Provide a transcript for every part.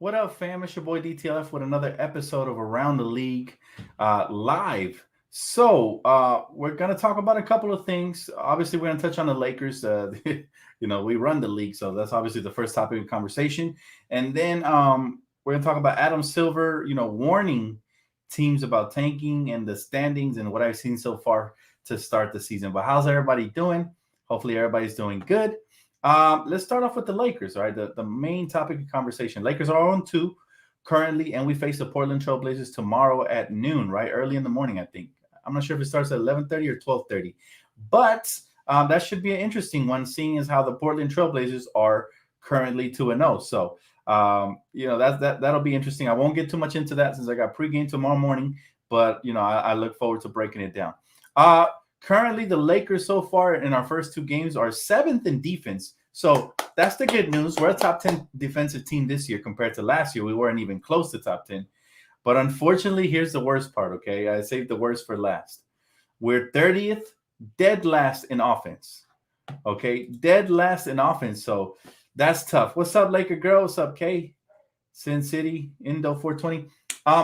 What up, fam? It's your boy Dtlf with another episode of Around the League live. We're gonna talk about a couple of things. Obviously, we're gonna touch on the Lakers. We run the league, so that's obviously the first topic of conversation. And then we're gonna talk about Adam Silver. Warning teams about tanking and the standings and what I've seen so far to start the season. But how's everybody doing? Hopefully, everybody's doing good. Let's start off with the Lakers, all right? The main topic of conversation. Lakers are on 2 currently, and we face the Portland Trailblazers tomorrow at noon, right? Early in the morning, I think. I'm not sure if it starts at 11:30 or 12:30. But that should be an interesting one, seeing as how the Portland Trailblazers are currently 2-0. So, that'll be interesting. I won't get too much into that since I got pregame tomorrow morning, but, I look forward to breaking it down. Currently, the Lakers so far in our first 2 games are 7th in defense. So that's the good news. We're a top 10 defensive team this year compared to last year. We weren't even close to top 10. But unfortunately, here's the worst part, okay? I saved the worst for last. We're 30th, dead last in offense, okay? Dead last in offense. So that's tough. What's up, Laker girl? What's up, Kay? Sin City, Indo 420.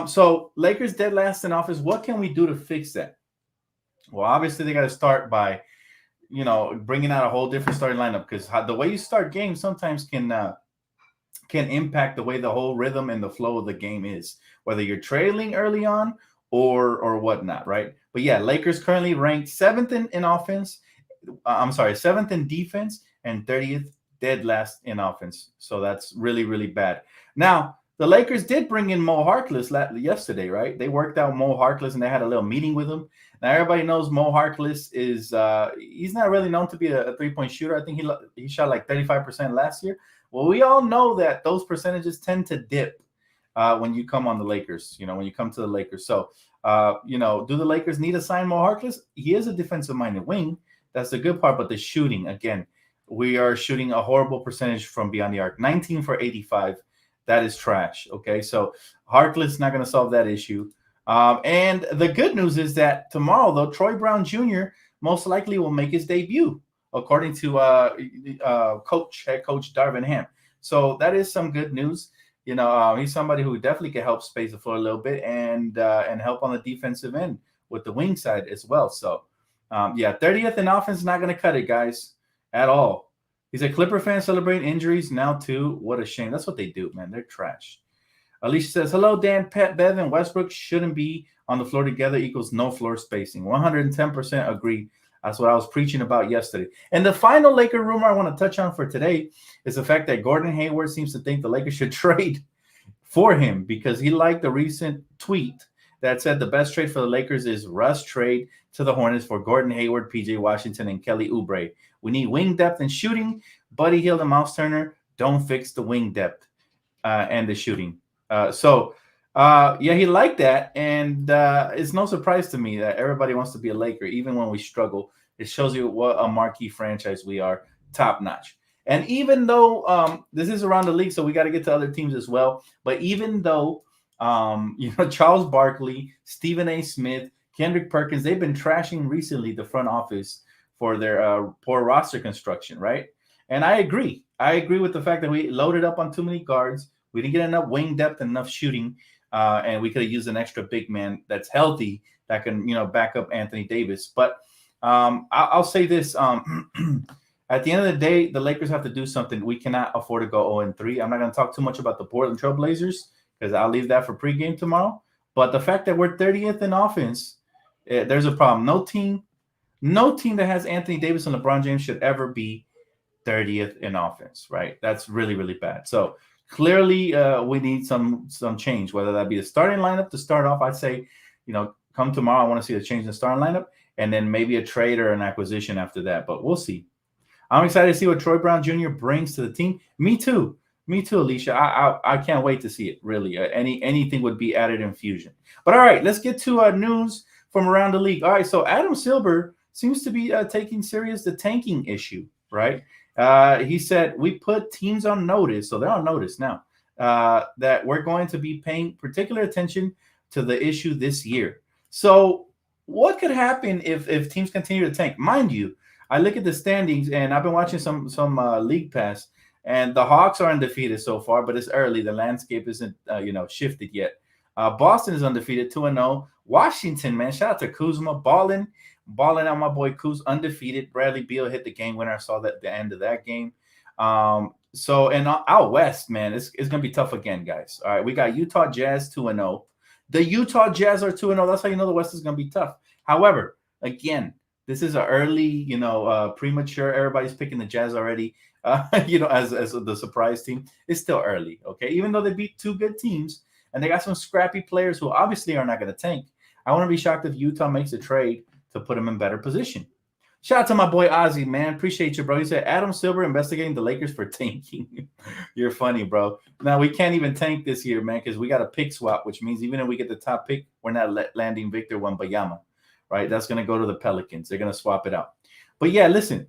So Lakers dead last in offense. What can we do to fix that? Well, obviously, they got to start by, bringing out a whole different starting lineup, because the way you start games sometimes can impact the way the whole rhythm and the flow of the game is, whether you're trailing early on or whatnot, right? But yeah, Lakers currently ranked 7th in offense. 7th in defense and 30th dead last in offense. So that's really, really bad. Now, the Lakers did bring in Mo Harkless yesterday, right? They worked out Mo Harkless and they had a little meeting with him. Now, everybody knows Mo Harkless is he's not really known to be a three-point shooter. I think he shot like 35% last year. Well, we all know that those percentages tend to dip when you come on the Lakers, when you come to the Lakers. So, do the Lakers need to sign Mo Harkless? He is a defensive-minded wing. That's the good part. But the shooting, again, we are shooting a horrible percentage from beyond the arc. 19 for 85. That is trash. Okay, so Harkless not going to solve that issue. And the good news is that tomorrow, though, Troy Brown Jr. most likely will make his debut, according to head coach Darvin Ham. So that is some good news. He's somebody who definitely can help space the floor a little bit and help on the defensive end with the wing side as well. So, 30th in offense is not going to cut it, guys, at all. He's a Clipper fan celebrating injuries now, too. What a shame. That's what they do, man. They're trash. Alicia says, hello, Dan, Pat, Bev, and Westbrook shouldn't be on the floor together equals no floor spacing. 110% agree. That's what I was preaching about yesterday. And the final Laker rumor I want to touch on for today is the fact that Gordon Hayward seems to think the Lakers should trade for him because he liked the recent tweet that said the best trade for the Lakers is Russ trade to the Hornets for Gordon Hayward, P.J. Washington, and Kelly Oubre. We need wing depth and shooting. Buddy Hield and Miles Turner don't fix the wing depth and the shooting. He liked that, and it's no surprise to me that everybody wants to be a Laker, even when we struggle. It shows you what a marquee franchise we are, top notch. And even though this is around the league, so we got to get to other teams as well. But even though Charles Barkley, Stephen A. Smith, Kendrick Perkins, they've been trashing recently the front office for their poor roster construction, right? And I agree. I agree with the fact that we loaded up on too many guards. We didn't get enough wing depth and enough shooting, and we could have used an extra big man that's healthy that can, back up Anthony Davis. But I'll say this. At the end of the day, the Lakers have to do something. We cannot afford to go 0-3. I'm not going to talk too much about the Portland Trailblazers because I'll leave that for pregame tomorrow. But the fact that we're 30th in offense, there's a problem. No team that has Anthony Davis and LeBron James should ever be 30th in offense, right? That's really, really bad. So clearly we need some change, whether that be the starting lineup to start off. I'd say, come tomorrow, I want to see a change in the starting lineup, and then maybe a trade or an acquisition after that. But we'll see. I'm excited to see what Troy Brown Jr. brings to the team. Me too, Alicia. I can't wait to see it, really. Anything would be added infusion. But all right, let's get to news from around the league. All right, so Adam Silver seems to be taking serious the tanking issue, right? He said, we put teams on notice, so they're on notice now, that we're going to be paying particular attention to the issue this year. So what could happen if teams continue to tank? Mind you, I look at the standings, and I've been watching some League Pass, And the Hawks are undefeated so far, but it's early. The landscape isn't shifted yet. Boston is undefeated, 2-0. Washington, man, shout out to Kuzma, balling out my boy Kuz, undefeated. Bradley Beal hit the game winner. I saw that the end of that game. And out west, man, it's gonna be tough again, guys. All right, we got Utah Jazz 2-0. The Utah Jazz are 2-0. That's how you know the West is gonna be tough. However, again, this is an early, premature. Everybody's picking the Jazz already. As the surprise team. It's still early, okay? Even though they beat two good teams and they got some scrappy players who obviously are not going to tank. I want to be shocked if Utah makes a trade to put them in better position. Shout out to my boy Ozzy, man. Appreciate you, bro. He said Adam Silver investigating the Lakers for tanking. You're funny, bro. Now, we can't even tank this year, man, because we got a pick swap, which means even if we get the top pick, we're not landing Victor Wembanyama, right? That's going to go to the Pelicans. They're going to swap it out. But, yeah, listen.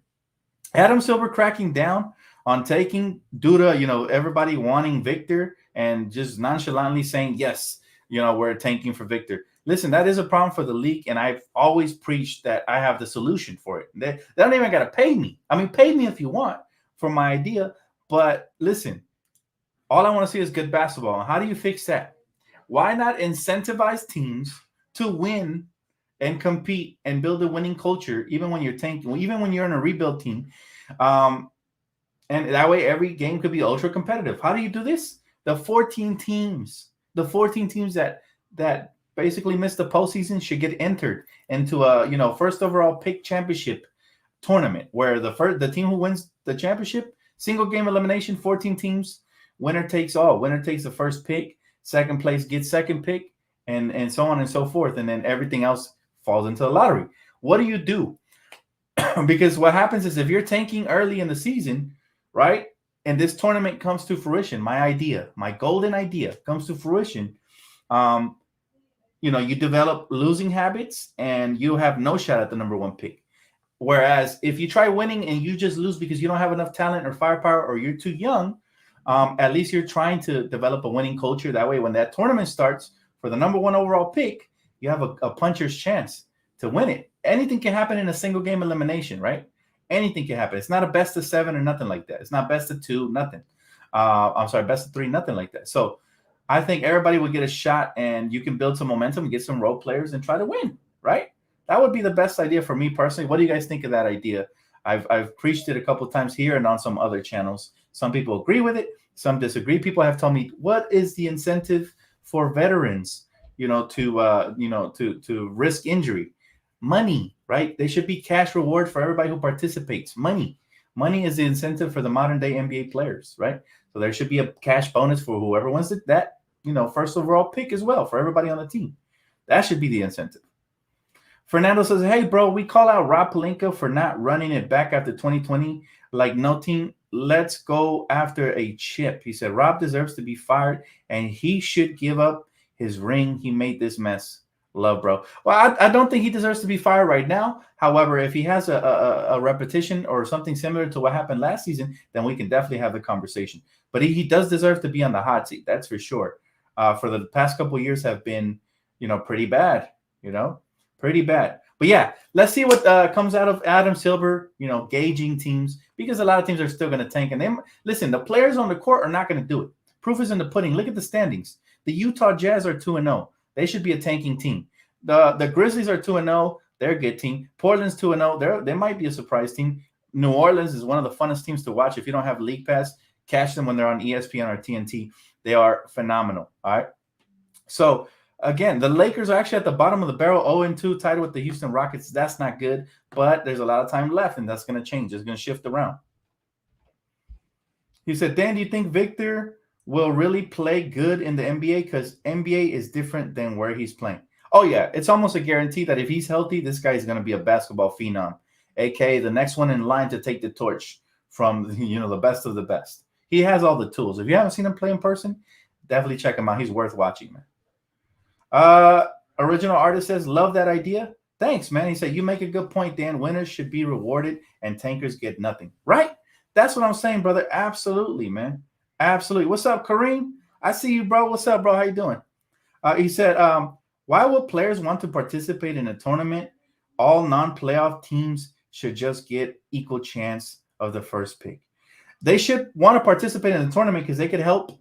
Adam Silver cracking down on taking due to, everybody wanting Victor and just nonchalantly saying, yes, we're tanking for Victor. Listen, that is a problem for the league, and I've always preached that I have the solution for it. They don't even got to pay me. I mean, pay me if you want for my idea, but listen, all I want to see is good basketball. How do you fix that? Why not incentivize teams to win and compete and build a winning culture, even when you're tanking, even when you're in a rebuild team. And that way, every game could be ultra competitive. How do you do this? The 14 teams that basically missed the postseason should get entered into a first overall pick championship tournament, where the team who wins the championship, single game elimination, 14 teams, winner takes all. Winner takes the first pick, second place gets second pick, and so on and so forth, and then everything else falls into the lottery. What do you do? Because what happens is if you're tanking early in the season, right, and this tournament comes to fruition, my golden idea comes to fruition, you develop losing habits and you have no shot at the number one pick. Whereas if you try winning and you just lose because you don't have enough talent or firepower or you're too young, at least you're trying to develop a winning culture. That way, when that tournament starts for the number one overall pick, you have a puncher's chance to win it. Anything can happen in a single game elimination, right? Anything can happen. It's not a best of 7 or nothing like that. It's not best of 2, nothing. Best of 3, nothing like that. So I think everybody would get a shot and you can build some momentum and get some role players and try to win, right? That would be the best idea for me personally. What do you guys think of that idea? I've preached it a couple of times here and on some other channels. Some people agree with it. Some disagree. People have told me, what is the incentive for veterans, to risk injury? Money, right? There should be cash reward for everybody who participates. Money is the incentive for the modern day NBA players, right? So there should be a cash bonus for whoever wins that first overall pick as well for everybody on the team. That should be the incentive. Fernando says, hey, bro, we call out Rob Pelinka for not running it back after 2020 like no team. Let's go after a chip. He said, Rob deserves to be fired, and he should give up his ring. He made this mess. Love, bro. Well, I don't think he deserves to be fired right now. However, if he has a repetition or something similar to what happened last season, then we can definitely have the conversation. But he does deserve to be on the hot seat. That's for sure. For the past couple of years have been, pretty bad, pretty bad. But yeah, let's see what comes out of Adam Silver, gauging teams, because a lot of teams are still going to tank. And listen, the players on the court are not going to do it. Proof is in the pudding. Look at the standings. The Utah Jazz are 2-0. They should be a tanking team. The Grizzlies are 2-0. They're a good team. Portland's 2-0. They might be a surprise team. New Orleans is one of the funnest teams to watch. If you don't have League Pass, catch them when they're on ESPN or TNT. They are phenomenal. All right. So again, the Lakers are actually at the bottom of the barrel, 0-2, tied with the Houston Rockets. That's not good, but there's a lot of time left, and that's going to change. It's going to shift around. He said, Dan, do you think Victor will really play good in the NBA? Because NBA is different than where he's playing. Oh, yeah. It's almost a guarantee that if he's healthy, this guy is going to be a basketball phenom, a.k.a. the next one in line to take the torch from, the best of the best. He has all the tools. If you haven't seen him play in person, definitely check him out. He's worth watching, man. Original artist says, love that idea. Thanks, man. He said, you make a good point, Dan. Winners should be rewarded and tankers get nothing. Right? That's what I'm saying, brother. Absolutely, man. Absolutely. What's up, Kareem? I see you, bro. What's up, bro? How you doing? He said, why would players want to participate in a tournament? All non-playoff teams should just get equal chance of the first pick. they should want to participate in the tournament because they could help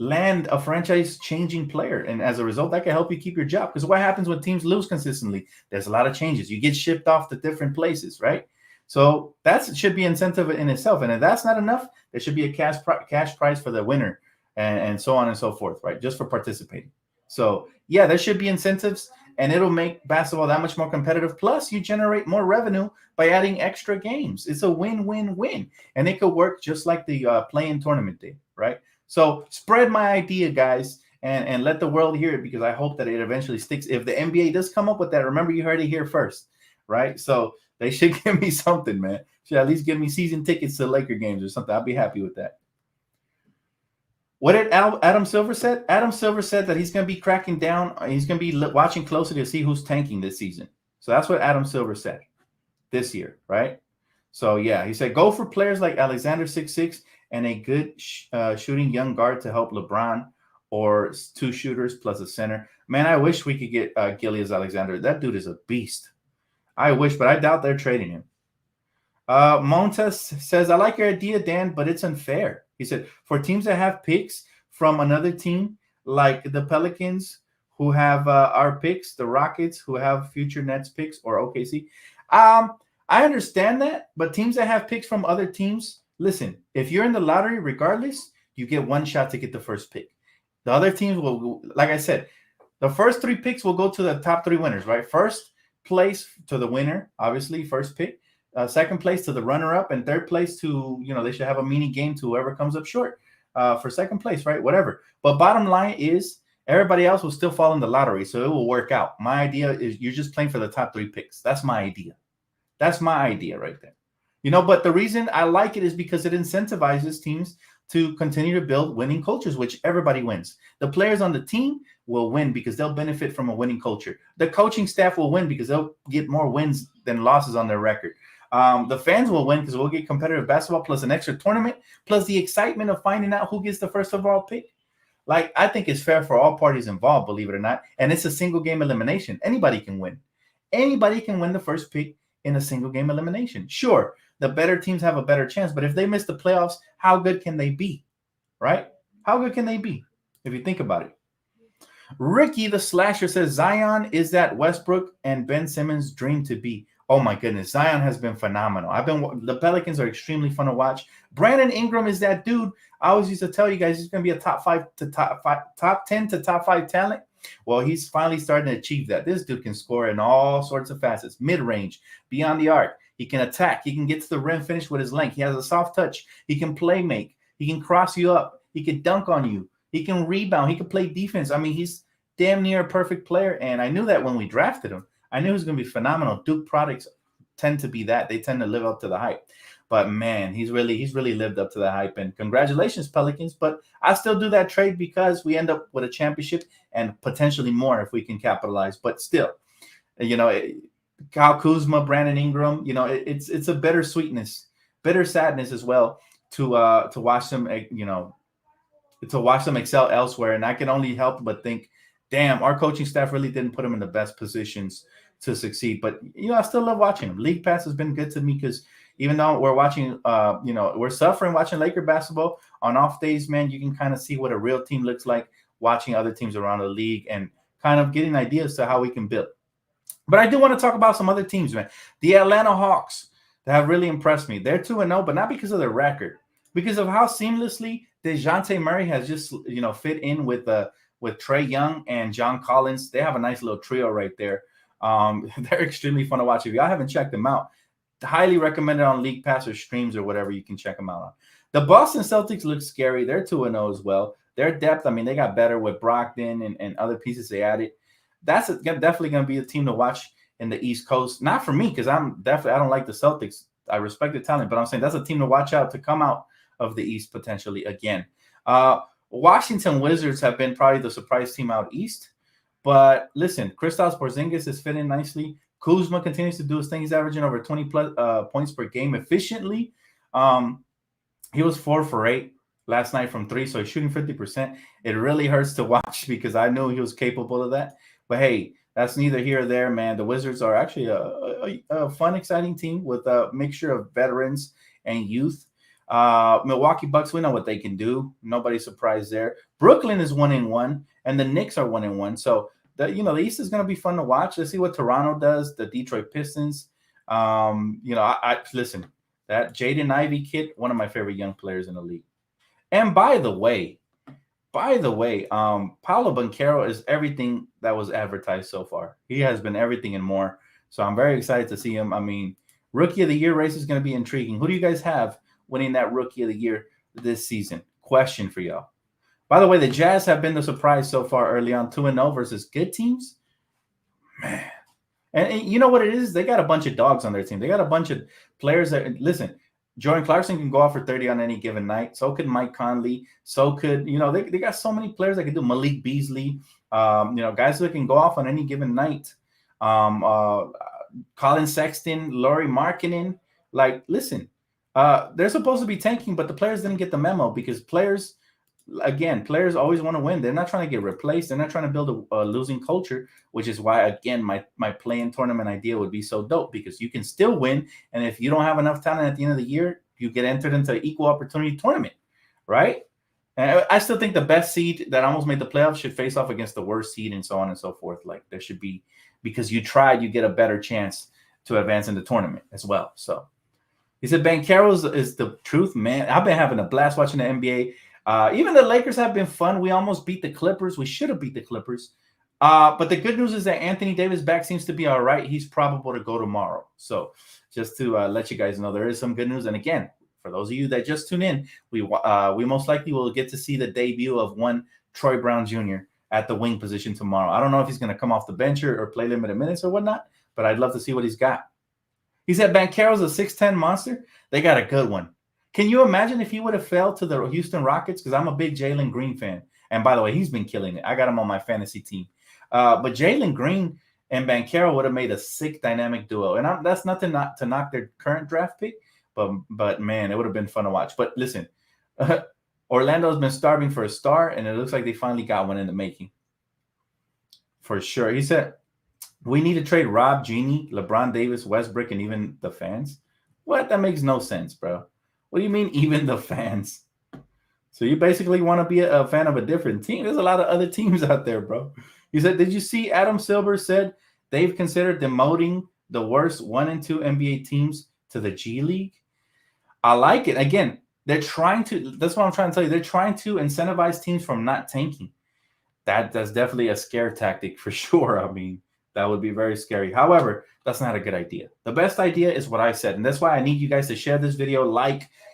land a franchise changing player. And as a result, that can help you keep your job. Because what happens when teams lose consistently? There's a lot of changes. You get shipped off to different places, right? So that should be incentive in itself. And if that's not enough, there should be a cash prize for the winner and so on and so forth, right? Just for participating. So yeah, there should be incentives and it'll make basketball that much more competitive. Plus, you generate more revenue by adding extra games. It's a win-win-win. And it could work just like the play-in tournament did, right? So spread my idea, guys, and let the world hear it because I hope that it eventually sticks. If the NBA does come up with that, remember you heard it here first, right? So they should give me something, man. Should at least give me season tickets to Laker games or something. I'll be happy with that. What did Adam Silver said? Adam Silver said that he's going to be cracking down. He's going to be watching closely to see who's tanking this season. So that's what Adam Silver said this year, right? So yeah, he said go for players like Alexander 6'6" and a good shooting young guard to help LeBron, or two shooters plus a center. Man, I wish we could get Gillius Alexander. That dude is a beast. I wish, but I doubt they're trading him. Montes says, I like your idea, Dan, but it's unfair. He said, for teams that have picks from another team, like the Pelicans, who have our picks, the Rockets, who have future Nets picks, or OKC. I understand that, but teams that have picks from other teams, listen, if you're in the lottery, regardless, you get one shot to get the first pick. The other teams will, like I said, the first three picks will go to the top three winners, right? First place to the winner, obviously, first pick. Second place to the runner-up, and third place to, they should have a mini game to whoever comes up short for second place, right? Whatever. But bottom line is everybody else will still fall in the lottery, so it will work out. My idea is you're just playing for the top three picks. That's my idea. That's my idea right there. But the reason I like it is because it incentivizes teams to continue to build winning cultures, which everybody wins. The players on the team will win because they'll benefit from a winning culture. The coaching staff will win because they'll get more wins than losses on their record. The fans will win because we'll get competitive basketball plus an extra tournament, plus the excitement of finding out who gets the first overall pick. Like, I think it's fair for all parties involved, believe it or not. And it's a single game elimination. Anybody can win. Anybody can win the first pick in a single game elimination. Sure, the better teams have a better chance, but if they miss the playoffs, how good can they be? Right? How good can they be if you think about it? Ricky the Slasher says Zion is that Westbrook and Ben Simmons' dream to be. Oh my goodness, Zion has been phenomenal. The Pelicans are extremely fun to watch. Brandon Ingram is that dude. I always used to tell you guys he's going to be a top 10 to top 5 talent. Well, he's finally starting to achieve that. This dude can score in all sorts of facets, mid-range, beyond the arc. He can attack. He can get to the rim, finish with his length. He has a soft touch. He can play make. He can cross you up. He can dunk on you. He can rebound. He can play defense. I mean, he's damn near a perfect player, and I knew that when we drafted him. I knew he was going to be phenomenal. Duke products tend to be that. They tend to live up to the hype. But, man, he's really lived up to the hype. And congratulations, Pelicans. But I still do that trade because we end up with a championship and potentially more if we can capitalize. But still, Kyle Kuzma, Brandon Ingram, it's a bitter sadness as well to watch them, to watch them excel elsewhere. And I can only help but think, damn, our coaching staff really didn't put them in the best positions to succeed. But, I still love watching them. League Pass has been good to me because even though we're watching, we're suffering watching Laker basketball on off days, man, you can kind of see what a real team looks like watching other teams around the league and kind of getting ideas to how we can build. But I do want to talk about some other teams, man. The Atlanta Hawks that have really impressed me. They're 2-0, but not because of their record, because of how seamlessly DeJounte Murray has just, fit in with Trae Young and John Collins. They have a nice little trio right there. They're extremely fun to watch. If y'all haven't checked them out, highly recommended on League Pass or streams or whatever. You can check them out on. The Boston Celtics look scary. They're 2-0 as well. Their depth, I mean, they got better with Brogdon and other pieces they added. That's definitely going to be a team to watch in the East Coast. Not for me, because I don't like the Celtics. I respect the talent, but I'm saying that's a team to watch out to come out of the East potentially again. Washington Wizards have been probably the surprise team out East. But listen, Kristaps Porzingis is fitting nicely. Kuzma continues to do his thing. He's averaging over 20 plus points per game efficiently. He was 4 for 8 last night from 3, so he's shooting 50%. It really hurts to watch because I knew he was capable of that. But hey, that's neither here or there, man. The Wizards are actually a fun, exciting team with a mixture of veterans and youth. Milwaukee Bucks, we know what they can do. Nobody's surprised there. Brooklyn is 1-1, and the Knicks are 1-1. So the East is going to be fun to watch. Let's see what Toronto does. The Detroit Pistons. I listen. That Jaden Ivey kid, one of my favorite young players in the league. And Paolo Banchero is everything that was advertised so far. He has been everything and more. So I'm very excited to see him. I mean, Rookie of the Year race is going to be intriguing. Who do you guys have winning that Rookie of the Year this season? Question for y'all. By the way, the Jazz have been the surprise so far early on, 2-0 versus good teams. Man. And you know what it is? They got a bunch of dogs on their team. They got a bunch of players that, listen, Jordan Clarkson can go off for 30 on any given night. So could Mike Conley. So could, they got so many players that can do. Malik Beasley, guys that can go off on any given night. Colin Sexton, Lauri Markkanen. Like, listen, they're supposed to be tanking, but the players didn't get the memo because players always want to win. They're not trying to get replaced. They're not trying to build a losing culture, which is why, again, my play-in tournament idea would be so dope because you can still win. And if you don't have enough talent at the end of the year, you get entered into an equal opportunity tournament, right? And I still think the best seed that almost made the playoffs should face off against the worst seed and so on and so forth. Like there should be, because you tried, you get a better chance to advance in the tournament as well. So he said, Banchero is the truth, man. I've been having a blast watching the NBA. Even the Lakers have been fun. We almost beat the Clippers. We should have beat the Clippers. But the good news is that Anthony Davis back seems to be all right. He's probable to go tomorrow. So just to let you guys know, there is some good news. And again, for those of you that just tune in, we most likely will get to see the debut of one Troy Brown Jr. at the wing position tomorrow. I don't know if he's going to come off the bench or play limited minutes or whatnot, but I'd love to see what he's got. He said Banchero's a 6'10 monster. They got a good one. Can you imagine if he would have fell to the Houston Rockets? Because I'm a big Jalen Green fan. And by the way, he's been killing it. I got him on my fantasy team. But Jalen Green and Banchero would have made a sick dynamic duo. And that's nothing not to knock their current draft pick. But man, it would have been fun to watch. But listen, Orlando's been starving for a star, and it looks like they finally got one in the making. For sure. He said, we need to trade Rob, Genie, LeBron Davis, Westbrook, and even the fans. What? That makes no sense, bro. What do you mean even the fans? So you basically want to be a fan of a different team. There's a lot of other teams out there, bro. He said, did you see Adam Silver said they've considered demoting the worst 1 and 2 NBA teams to the G League? I like it. Again, that's what I'm trying to tell you. They're trying to incentivize teams from not tanking. That's definitely a scare tactic for sure. I mean, that would be very scary. However, that's not a good idea. The best idea is what I said. And that's why I need you guys to share this video,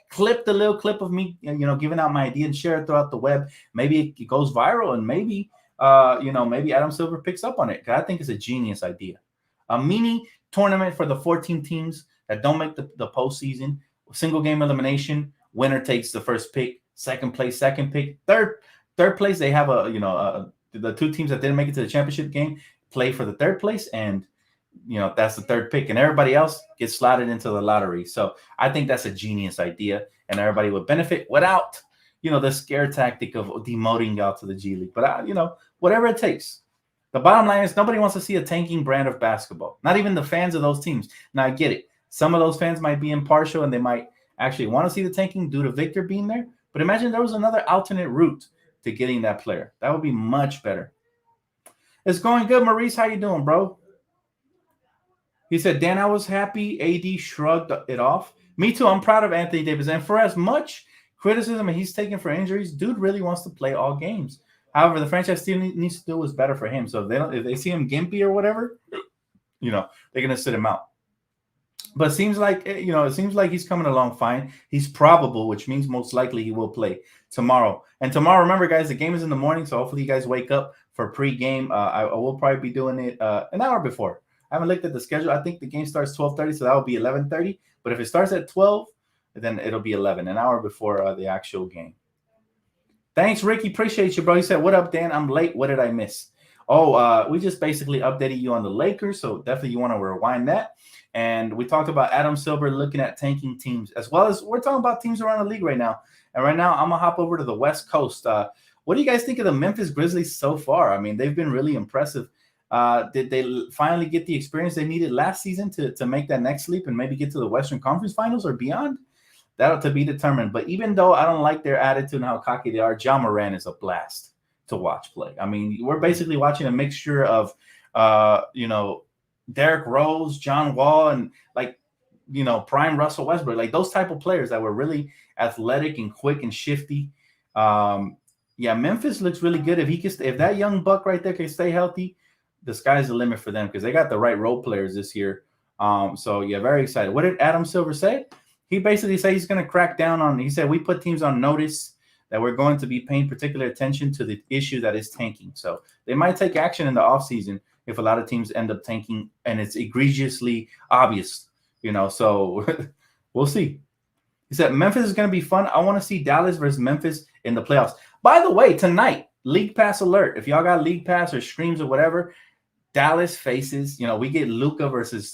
clip the little clip of me, giving out my idea and share it throughout the web. Maybe it goes viral and maybe Adam Silver picks up on it. I think it's a genius idea. A mini tournament for the 14 teams that don't make the postseason, single game elimination, winner takes the first pick, second place, second pick, third place. They have the two teams that didn't make it to the championship game play for the third place, and that's the third pick, and everybody else gets slotted into the lottery. So I think that's a genius idea, and everybody would benefit without the scare tactic of demoting y'all to the G League. But whatever it takes. The bottom line is nobody wants to see a tanking brand of basketball, not even the fans of those teams. Now I get it, some of those fans might be impartial and they might actually want to see the tanking due to Victor being there, but imagine there was another alternate route to getting that player. That would be much better. It's going good, Maurice. How you doing, bro? He said, Dan, I was happy AD shrugged it off. Me too. I'm proud of Anthony Davis. And for as much criticism he's taken for injuries, dude really wants to play all games. However, the franchise still needs to do what's better for him. So if they see him gimpy or whatever, they're going to sit him out. But it seems like he's coming along fine. He's probable, which means most likely he will play tomorrow. And tomorrow, remember, guys, the game is in the morning, so hopefully you guys wake up for pre-game. I will probably be doing it an hour before. I haven't looked at the schedule. I think the game starts 12:30, so that will be 11:30. But if it starts at 12, then it'll be 11, an hour before the actual game. Thanks, Ricky. Appreciate you, bro. He said, what up, Dan? I'm late. What did I miss? We just basically updated you on the Lakers, so definitely you want to rewind that. And we talked about Adam Silver looking at tanking teams, as well as we're talking about teams around the league right now. And right now, I'm going to hop over to the West Coast. What do you guys think of the Memphis Grizzlies so far? I mean, they've been really impressive. Did they finally get the experience they needed last season to make that next leap and maybe get to the Western Conference Finals or beyond? That'll to be determined. But even though I don't like their attitude and how cocky they are, John Moran is a blast to watch play. I mean, we're basically watching a mixture of, you know, Derrick Rose, John Wall, and like, you know, prime Russell Westbrook, like those type of players that were really athletic and quick and shifty. Yeah, Memphis looks really good. If he can, if that young buck right there can stay healthy, the sky's the limit for them because they got the right role players this year. So yeah, very excited. What did Adam Silver say? He basically said he's going to crack down on. He said we put teams on notice that we're going to be paying particular attention to the issue that is tanking. So they might take action in the offseason if a lot of teams end up tanking and it's egregiously obvious, you know. So we'll see. He said Memphis is going to be fun. I want to see Dallas versus Memphis in the playoffs. By the way, tonight, League Pass alert. If y'all got League Pass or streams or whatever, Dallas faces, you know, we get Luka versus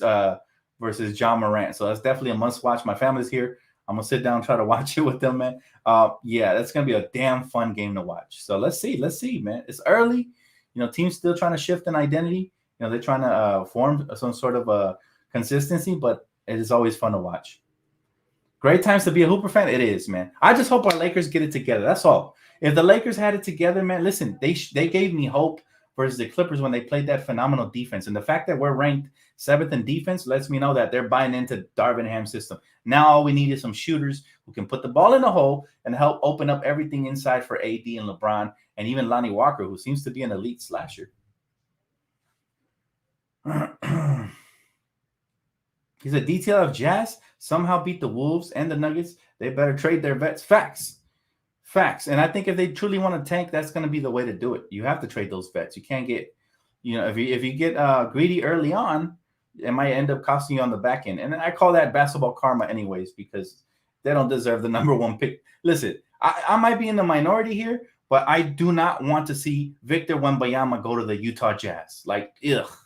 John Morant. So that's definitely a must watch. My family's here. I'm gonna sit down and try to watch it with them, man. Yeah, that's gonna be a damn fun game to watch. So let's see, man. It's early, you know. Teams still trying to shift an identity. You know, they're trying to form some sort of a consistency, but it is always fun to watch. Great times to be a Hooper fan. It is, man. I just hope our Lakers get it together. That's all. If the Lakers had it together, man, listen, they gave me hope versus the Clippers when they played that phenomenal defense. And the fact that we're ranked 7th in defense lets me know that they're buying into Darvin Ham's system. Now all we need is some shooters who can put the ball in the hole and help open up everything inside for AD and LeBron and even Lonnie Walker, who seems to be an elite slasher. He said DTLF Jazz somehow beat the Wolves and the Nuggets. They better trade their vets. Facts. And I think if they truly want to tank, that's going to be the way to do it. You have to trade those vets. You can't get, you know, if you get greedy early on, it might end up costing you on the back end. And I call that basketball karma anyways, because they don't deserve the number 1 pick. Listen, I might be in the minority here, but I do not want to see Victor Wembanyama go to the Utah Jazz. Like,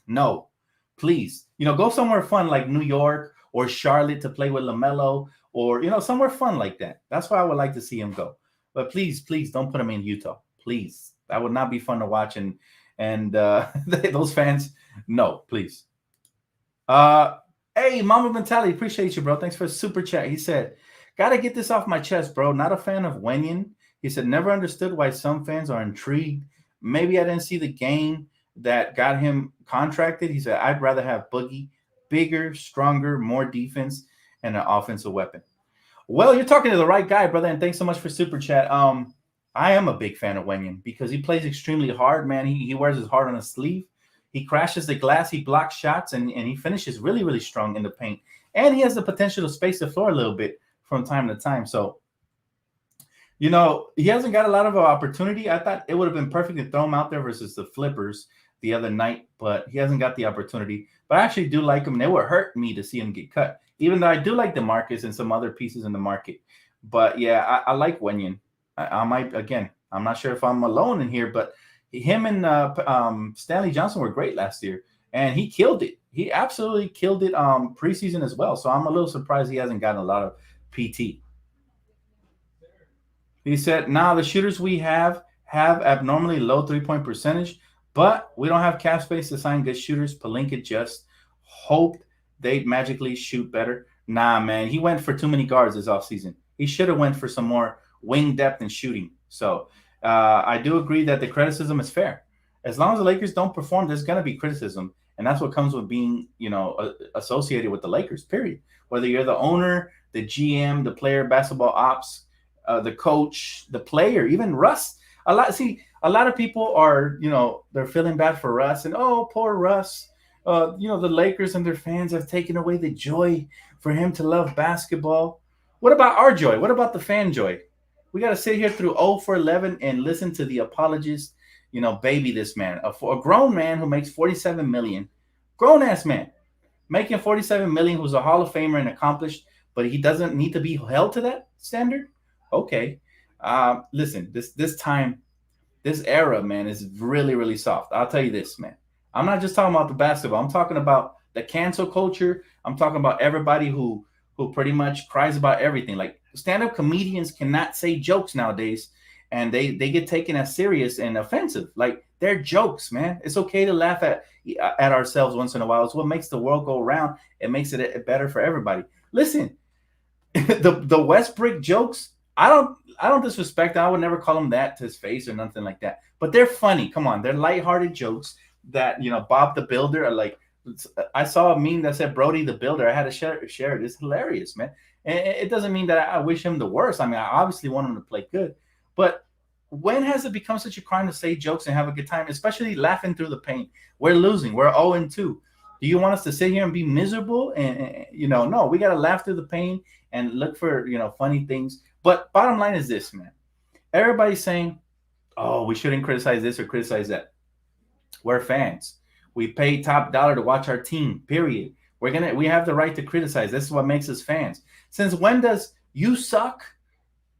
no, please. You know, go somewhere fun like New York or Charlotte to play with LaMelo or, you know, somewhere fun like that. That's where I would like to see him go. But please don't put him in Utah. Please. That would not be fun to watch. And those fans, no, please. Hey, Mama Mentality, appreciate you, bro. Thanks for a super chat. He said, gotta get this off my chest, bro. Not a fan of Wenyan. He said, never understood why some fans are intrigued. Maybe I didn't see the game that got him contracted. He said, I'd rather have Boogie, bigger, stronger, more defense, and an offensive weapon. Well, you're talking to the right guy, brother, and thanks so much for super chat. I am a big fan of Wenyan because he plays extremely hard, man. He wears his heart on his sleeve. He crashes the glass, he blocks shots, and he finishes really, really strong in the paint. And he has the potential to space the floor a little bit from time to time. So, you know, he hasn't got a lot of opportunity. I thought it would have been perfect to throw him out there versus the Flippers the other night, but he hasn't got the opportunity. But I actually do like him, and it would hurt me to see him get cut, even though I do like DeMarcus and some other pieces in the market. But yeah, I like Wenyan. I might, again, I'm not sure if I'm alone in here, but him and Stanley Johnson were great last year, and he killed it. He absolutely killed it preseason as well. So I'm a little surprised he hasn't gotten a lot of PT. He said, now the shooters we have abnormally low 3-point percentage, but we don't have cap space to sign good shooters. Pelinka just hoped they'd magically shoot better. Nah, man, he went for too many guards this offseason. He should have went for some more wing depth and shooting. So I do agree that the criticism is fair. As long as the Lakers don't perform, there's going to be criticism. And that's what comes with being, you know, associated with the Lakers, period. Whether you're the owner, the GM, the player, basketball ops, the coach, the player, even Russ. A lot of people are, you know, they're feeling bad for Russ and, oh, poor Russ. You know, the Lakers and their fans have taken away the joy for him to love basketball. What about our joy? What about the fan joy? We got to sit here through 0 for 11 and listen to the apologists, you know, baby this man. A grown man who makes $47 million, grown-ass man, making $47 million, who's a Hall of Famer and accomplished, but he doesn't need to be held to that standard? Okay. Listen, this era, man, is really, really soft. I'll tell you this, man. I'm not just talking about the basketball. I'm talking about the cancel culture. I'm talking about everybody who pretty much cries about everything. Like, stand-up comedians cannot say jokes nowadays, and they get taken as serious and offensive. Like, they're jokes, man. It's okay to laugh at ourselves once in a while. It's what makes the world go around. It makes it better for everybody. Listen, The Westbrook jokes, I don't disrespect. I would never call him that to his face or nothing like that. But they're funny. Come on, they're lighthearted jokes that Bob the Builder are like. I saw a meme that said Brody the Builder. I had to share it. It's hilarious, man. And it doesn't mean that I wish him the worst. I mean, I obviously want him to play good, but when has it become such a crime to say jokes and have a good time, especially laughing through the pain? We're losing. We're 0-2. Do you want us to sit here and be miserable? No, we got to laugh through the pain and look for, funny things. But bottom line is this, man. Everybody's saying, oh, we shouldn't criticize this or criticize that. We're fans. We pay top dollar to watch our team, period. We have the right to criticize. This is what makes us fans. Since when does you suck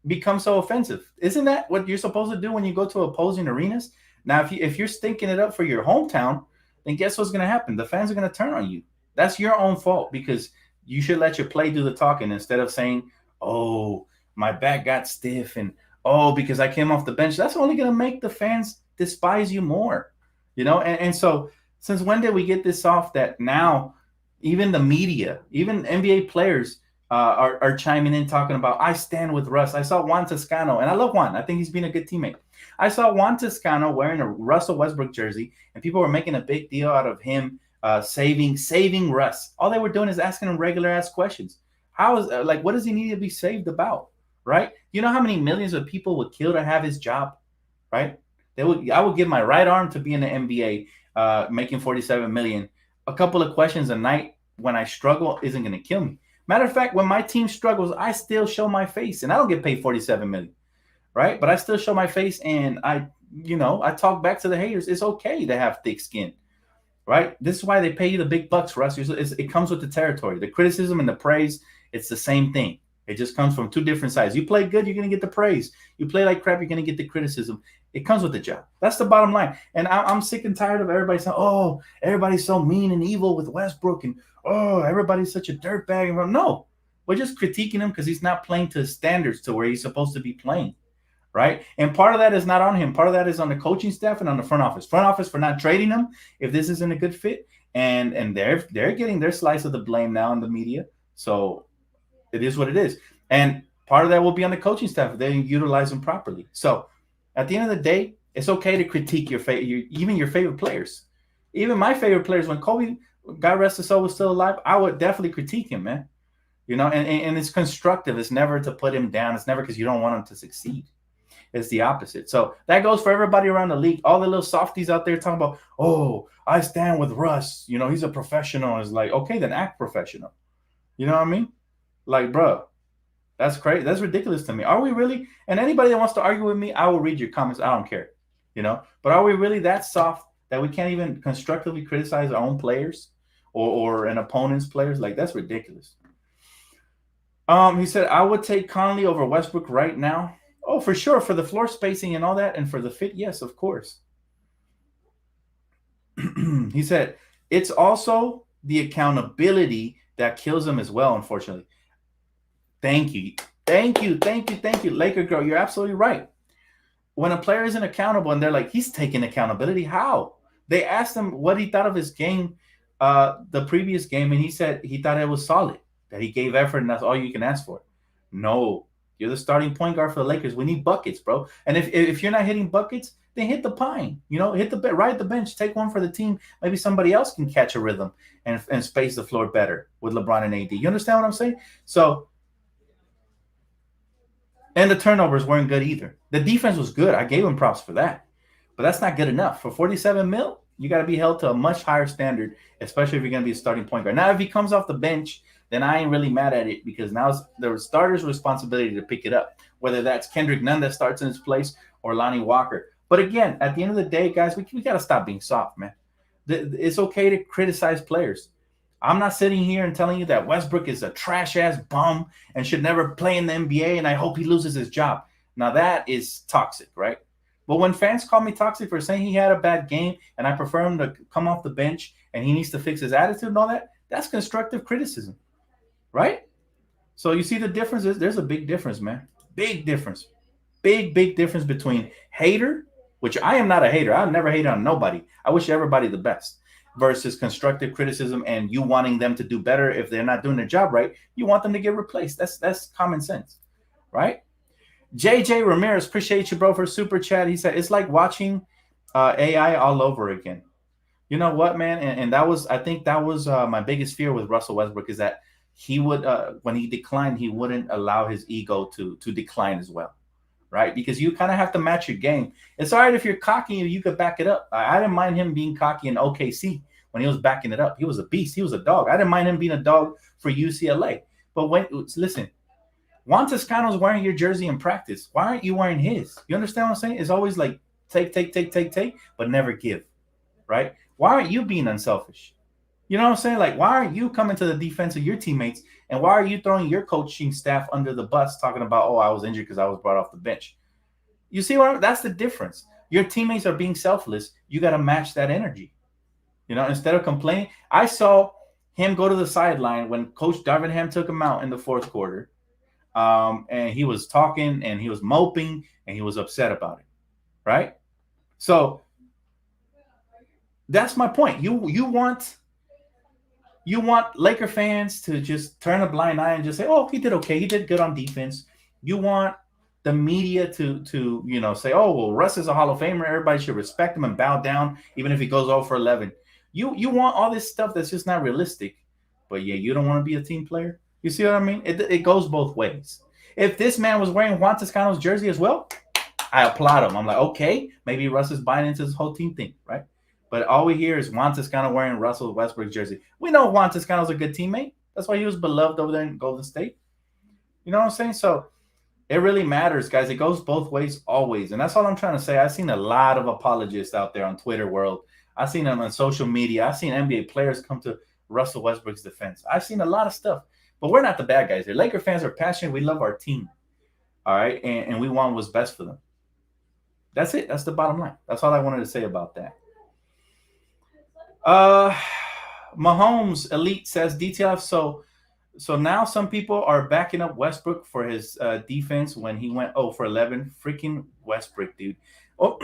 become so offensive? Isn't that what you're supposed to do when you go to opposing arenas? Now, if you're stinking it up for your hometown, then guess what's going to happen? The fans are going to turn on you. That's your own fault, because you should let your play do the talking instead of saying, "Oh, my back got stiff," and "Oh, because I came off the bench." That's only going to make the fans despise you more. And so since when did we get this off that now even the media, even NBA players are chiming in talking about, I stand with Russ. I saw Juan Toscano, and I love Juan. I think he's been a good teammate. I saw Juan Toscano wearing a Russell Westbrook jersey, and people were making a big deal out of him saving Russ. All they were doing is asking him regular ass questions. What does he need to be saved about? Right? You know how many millions of people would kill to have his job? Right? I would give my right arm to be in the NBA, making 47 million. A couple of questions a night when I struggle isn't going to kill me. Matter of fact, when my team struggles, I still show my face, and I don't get paid 47 million, right? But I still show my face, and I talk back to the haters. It's okay to have thick skin, right? This is why they pay you the big bucks, Russ. It comes with the territory. The criticism and the praise, it's the same thing. It just comes from two different sides. You play good, you're going to get the praise. You play like crap, you're going to get the criticism. It comes with the job. That's the bottom line. And I'm sick and tired of everybody saying, oh, everybody's so mean and evil with Westbrook, and oh, everybody's such a dirtbag. No, we're just critiquing him because he's not playing to his standards to where he's supposed to be playing, right? And part of that is not on him. Part of that is on the coaching staff and on the front office. Front office for not trading him if this isn't a good fit, and they're getting their slice of the blame now in the media. So it is what it is. And part of that will be on the coaching staff if they didn't utilize him properly. So at the end of the day, it's okay to critique even your favorite players. Even my favorite players, when Kobe, God rest his soul, was still alive, I would definitely critique him, man. And it's constructive. It's never to put him down. It's never because you don't want him to succeed. It's the opposite. So that goes for everybody around the league. All the little softies out there talking about, oh, I stand with Russ. He's a professional. It's like, okay, then act professional. You know what I mean? Like, bro, that's crazy. That's ridiculous to me. Are we really? And anybody that wants to argue with me, I will read your comments. I don't care. But are we really that soft that we can't even constructively criticize our own players or an opponent's players? Like, that's ridiculous. He said, I would take Conley over Westbrook right now. Oh, for sure. For the floor spacing and all that, and for the fit, yes, of course. He said, it's also the accountability that kills him as well, unfortunately. Thank you. Laker girl, you're absolutely right. When a player isn't accountable and they're like, he's taking accountability, how? They asked him what he thought of his game, the previous game, and he said he thought it was solid, that he gave effort, and that's all you can ask for. No, you're the starting point guard for the Lakers. We need buckets, bro. And if you're not hitting buckets, then hit the pine. Ride the bench, take one for the team. Maybe somebody else can catch a rhythm and space the floor better with LeBron and AD. You understand what I'm saying? So, and the turnovers weren't good either. The defense was good. I gave him props for that. But that's not good enough. For 47 mil, you got to be held to a much higher standard, especially if you're going to be a starting point guard. Now, if he comes off the bench, then I ain't really mad at it, because now it's the starter's responsibility to pick it up, whether that's Kendrick Nunn that starts in his place or Lonnie Walker. But again, at the end of the day, guys, we got to stop being soft, man. It's okay to criticize players. I'm not sitting here and telling you that Westbrook is a trash-ass bum and should never play in the NBA, and I hope he loses his job. Now, that is toxic, right? But when fans call me toxic for saying he had a bad game and I prefer him to come off the bench and he needs to fix his attitude and all that, that's constructive criticism, right? So you see the difference? There's a big difference, man. Big difference. Big difference between hater, which I am not a hater. I've never hated on nobody. I wish everybody the best. versus constructive criticism and you wanting them to do better. If they're not doing their job right, you want them to get replaced. That's common sense, right? JJ Ramirez, appreciate you, bro, for super chat. He said it's like watching AI all over again. You know what, man? And that was, I think that was my biggest fear with Russell Westbrook is that he would, when he declined, he wouldn't allow his ego to decline as well, right? Because you kind of have to match your game. It's all right if you're cocky, you could back it up. I didn't mind him being cocky in OKC when he was backing it up. He was a beast. He was a dog. I didn't mind him being a dog for UCLA. But when, listen, Juan Toscano's wearing your jersey in practice. Why aren't you wearing his? You understand what I'm saying? It's always like take, but never give, right? Why aren't you being unselfish? You know what I'm saying? Like, why aren't you coming to the defense of your teammates? And why are you throwing your coaching staff under the bus talking about, oh, I was injured because I was brought off the bench? You see what that's the difference. Your teammates are being selfless. You got to match that energy. You know, instead of complaining, I saw him go to the sideline when Coach Darvingham took him out in the fourth quarter. And he was talking and he was moping and he was upset about it. Right? So that's my point. You want Laker fans to just turn a blind eye and just say, "Oh, he did okay. He did good on defense." You want the media to say, "Oh, well, Russ is a Hall of Famer. Everybody should respect him and bow down, even if he goes 0 for 11." You want all this stuff that's just not realistic, but yeah, you don't want to be a team player. You see what I mean? It goes both ways. If this man was wearing Juan Toscano's jersey as well, I applaud him. I'm like, okay, maybe Russ is buying into this whole team thing, right? But all we hear is Juan Toscano wearing Russell Westbrook jersey. We know Juan Toscano's a good teammate. That's why he was beloved over there in Golden State. You know what I'm saying? So it really matters, guys. It goes both ways always. And that's all I'm trying to say. I've seen a lot of apologists out there on Twitter world. I've seen them on social media. I've seen NBA players come to Russell Westbrook's defense. I've seen a lot of stuff. But we're not the bad guys here. Laker fans are passionate. We love our team. All right? And we want what's best for them. That's it. That's the bottom line. That's all I wanted to say about that. Mahomes Elite says Dtlf. So now some people are backing up Westbrook for his defense when he went 0 for 11. Freaking Westbrook, dude. Oh,